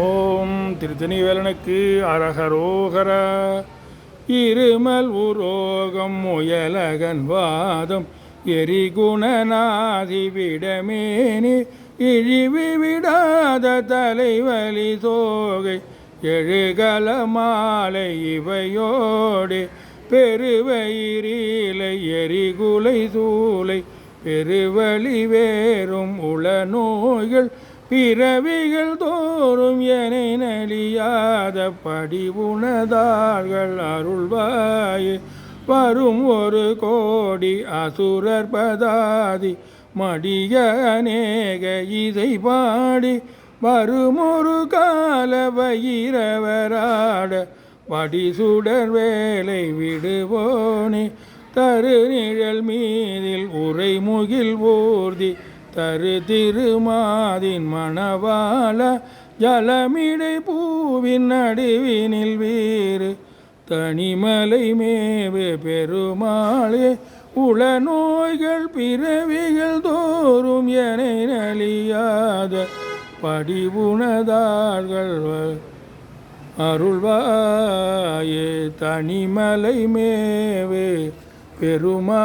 ஓம் திருத்தணிவேலனுக்கு அரகரோகரா. இருமல் உரோகம் முயலகன் வாதம் எரிகுணநாதி விடமேனி இழிவு விடாத தலைவலி தோகை எழுகல மாலை இவையோடு பெருவயிரிலை எரிகுலை தூளை பெருவழி வேறும் உள நோய்கள் பிறவிகள் தோறும் என நலியாத படி உணதார்கள் அருள்வாயே. வரும் ஒரு கோடி அசுரர் பதாதி மடிய அநேக இதை பாடி வரும் ஒரு கால வயிரவராட வடிசுடர் வேலை விடுவோனே. தரு நிழல் மீதில் உரைமுகில் ஊர்தி தரு திருமாதின் மணவாள ஜலமிடை பூவின் நடுவினில் வீறு தனிமலை மேவு பெருமாளே. உள நோய்கள் பிறவிகள் தோறும் என நலியாத படிவுணதார்கள் அருள்வாயே. தனிமலை மேவு பெருமாளே.